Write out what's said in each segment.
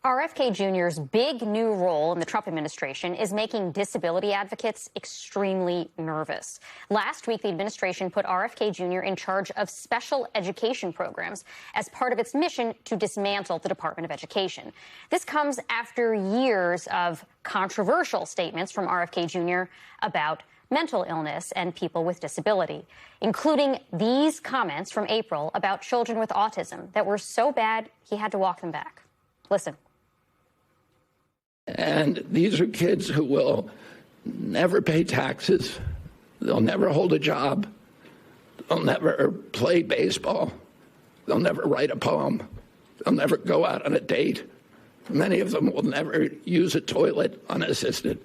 RFK Jr.'s big new role in the Trump administration is making disability advocates extremely nervous. Last week, the administration put RFK Jr. in charge of special education programs as part of its mission to dismantle the Department of Education. This comes after years of controversial statements from RFK Jr. about mental illness and people with disability, including these comments from April about children with autism that were so bad he had to walk them back. Listen. And these are kids who will never pay taxes. They'll never hold a job. They'll never play baseball. They'll never write a poem. They'll never go out on a date. Many of them will never use a toilet unassisted.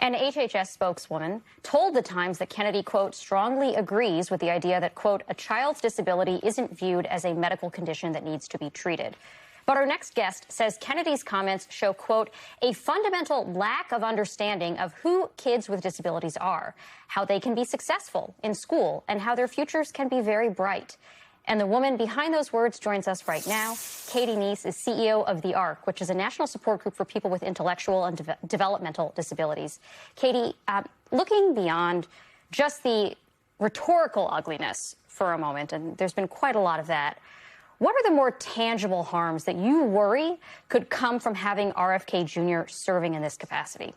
An HHS spokeswoman told The Times that Kennedy, quote, strongly agrees with the idea that, quote, a child's disability isn't viewed as a medical condition that needs to be treated. But our next guest says Kennedy's comments show, quote, a fundamental lack of understanding of who kids with disabilities are, how they can be successful in school, and how their futures can be very bright. And the woman behind those words joins us right now. Katie Neese is CEO of The ARC, which is a national support group for people with intellectual and developmental disabilities. Katie, looking beyond just the rhetorical ugliness for a moment, and there's been quite a lot of that, what are the more tangible harms that you worry could come from having RFK Jr. serving in this capacity?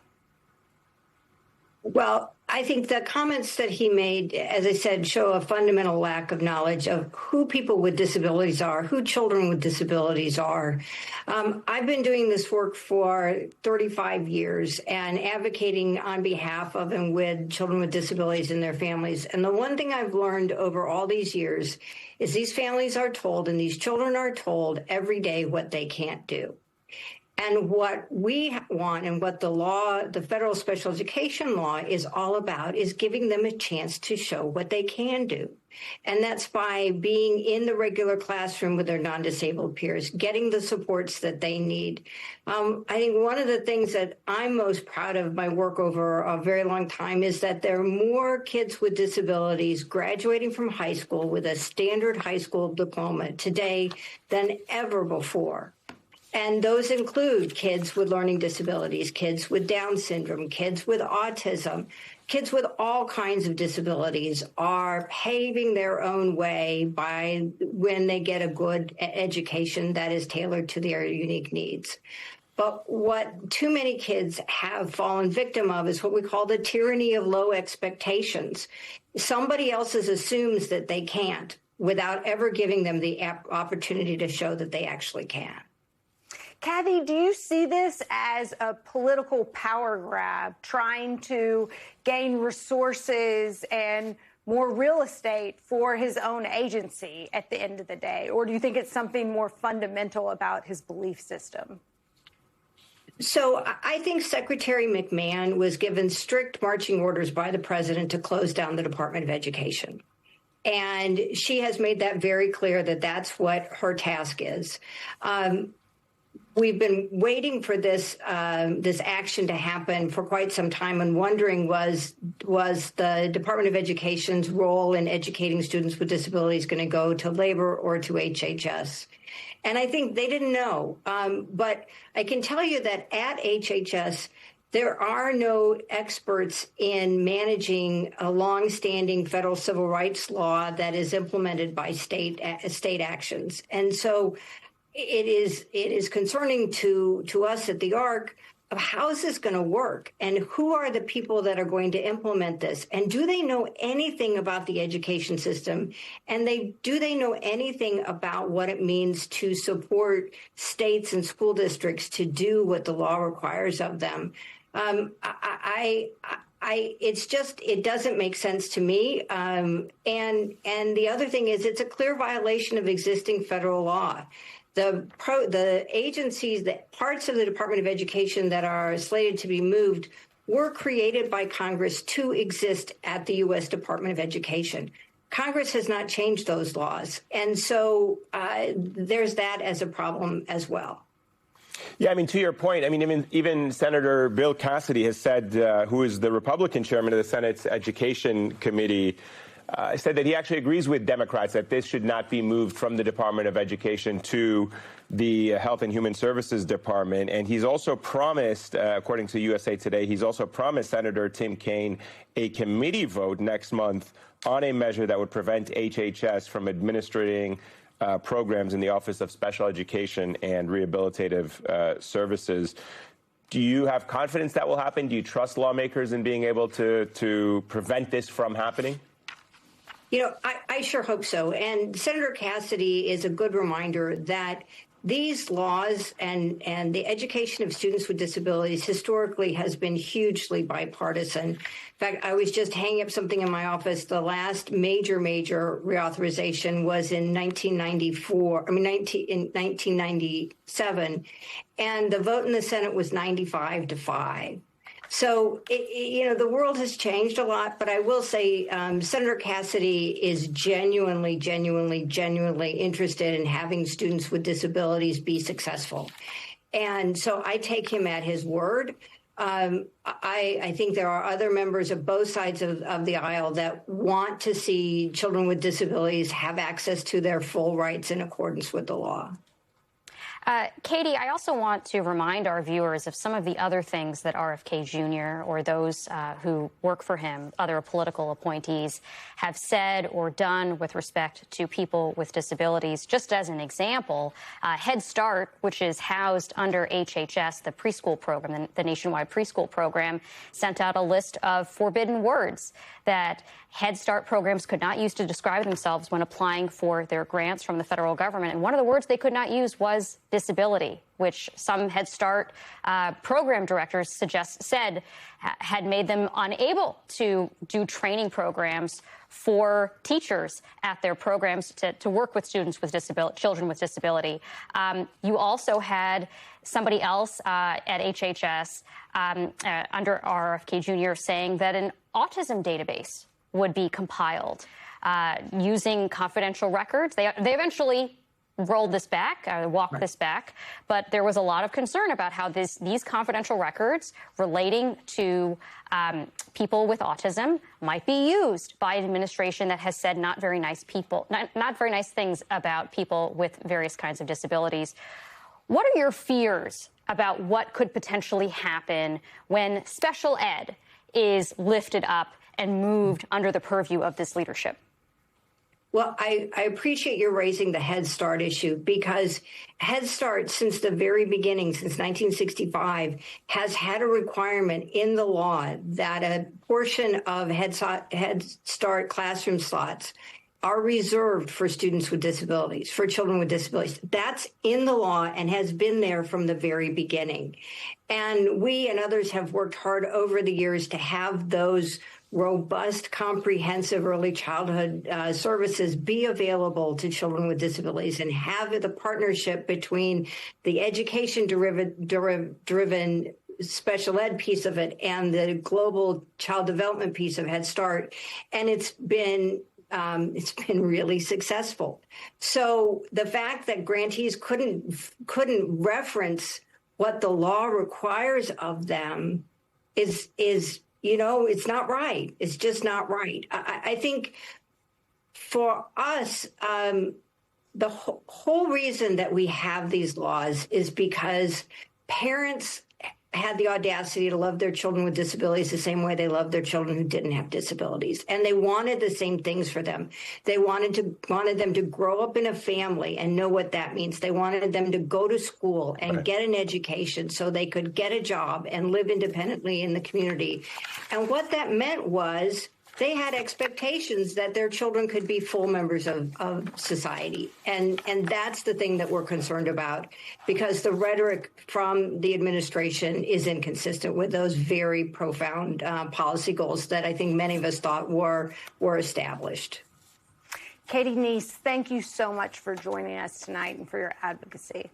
Well, I think the comments that he made, as I said, show a fundamental lack of knowledge of who people with disabilities are, who children with disabilities are. I've been doing this work for 35 years and advocating on behalf of and with children with disabilities and their families. And the one thing I've learned over all these years is these families are told and these children are told every day what they can't do. And what we want and what the law, the federal special education law is all about is giving them a chance to show what they can do. And that's by being in the regular classroom with their non-disabled peers, getting the supports that they need. I think one of the things that I'm most proud of my work over a very long time is that there are more kids with disabilities graduating from high school with a standard high school diploma today than ever before. And those include kids with learning disabilities, kids with Down syndrome, kids with autism, kids with all kinds of disabilities are paving their own way by when they get a good education that is tailored to their unique needs. But what too many kids have fallen victim of is what we call the tyranny of low expectations. Somebody else assumes that they can't without ever giving them the opportunity to show that they actually can. Kathy, do you see this as a political power grab, trying to gain resources and more real estate for his own agency at the end of the day? Or do you think it's something more fundamental about his belief system? So I think Secretary McMahon was given strict marching orders by the president to close down the Department of Education. And she has made that very clear that that's what her task is. We've been waiting for this action to happen for quite some time and wondering was the Department of Education's role in educating students with disabilities going to go to labor or to HHS? And I think they didn't know. But I can tell you that at HHS, there are no experts in managing a longstanding federal civil rights law that is implemented by state actions. And so it is concerning to us at the ARC of how is this going to work and who are the people that are going to implement this? And do they know anything about the education system? And do they know anything about what it means to support states and school districts to do what the law requires of them? It doesn't make sense to me. And the other thing is it's a clear violation of existing federal law. The agencies, the parts of the Department of Education that are slated to be moved were created by Congress to exist at the U.S. Department of Education. Congress has not changed those laws. And so there's that as a problem as well. Yeah, I mean, to your point, I mean, even Senator Bill Cassidy has said, who is the Republican chairman of the Senate's Education Committee, said that he actually agrees with Democrats that this should not be moved from the Department of Education to the Health and Human Services Department. And he's also promised, according to USA Today, he's also promised Senator Tim Kaine a committee vote next month on a measure that would prevent HHS from administering programs in the Office of Special Education and Rehabilitative Services. Do you have confidence that will happen? Do you trust lawmakers in being able to prevent this from happening? You know, I sure hope so. And Senator Cassidy is a good reminder that these laws and the education of students with disabilities historically has been hugely bipartisan. In fact, I was just hanging up something in my office. The last major reauthorization was in 1997, and the vote in the Senate was 95-5. So, the world has changed a lot, but I will say Senator Cassidy is genuinely interested in having students with disabilities be successful. And so I take him at his word. I think there are other members of both sides of the aisle that want to see children with disabilities have access to their full rights in accordance with the law. Katie, I also want to remind our viewers of some of the other things that RFK Jr. or those who work for him, other political appointees, have said or done with respect to people with disabilities. Just as an example, Head Start, which is housed under HHS, the preschool program, the nationwide preschool program, sent out a list of forbidden words that Head Start programs could not use to describe themselves when applying for their grants from the federal government. And one of the words they could not use was disability, which some Head Start program directors said had made them unable to do training programs for teachers at their programs to work with students with children with disability. You also had somebody else at HHS under RFK Jr. saying that an autism database would be compiled using confidential records. They eventually rolled this back, walked this back, but there was a lot of concern about how these confidential records relating to people with autism might be used by an administration that has said not very nice things about people with various kinds of disabilities. What are your fears about what could potentially happen when special ed is lifted up and moved under the purview of this leadership? Well, I appreciate you raising the Head Start issue, because Head Start, since the very beginning, since 1965, has had a requirement in the law that a portion of Head Start classroom slots are reserved for students with disabilities, for children with disabilities. That's in the law and has been there from the very beginning. And we and others have worked hard over the years to have those robust, comprehensive early childhood services be available to children with disabilities, and have the partnership between the education-driven special ed piece of it and the global child development piece of Head Start. And it's been really successful. So the fact that grantees couldn't reference what the law requires of them is it's not right. It's just not right. I think for us, the whole reason that we have these laws is because parents had the audacity to love their children with disabilities the same way they loved their children who didn't have disabilities. And they wanted the same things for them. They wanted them to grow up in a family and know what that means. They wanted them to go to school and get an education so they could get a job and live independently in the community. And what that meant was they had expectations that their children could be full members of society. And that's the thing that we're concerned about, because the rhetoric from the administration is inconsistent with those very profound policy goals that I think many of us thought were established. Katie Neese, thank you so much for joining us tonight and for your advocacy.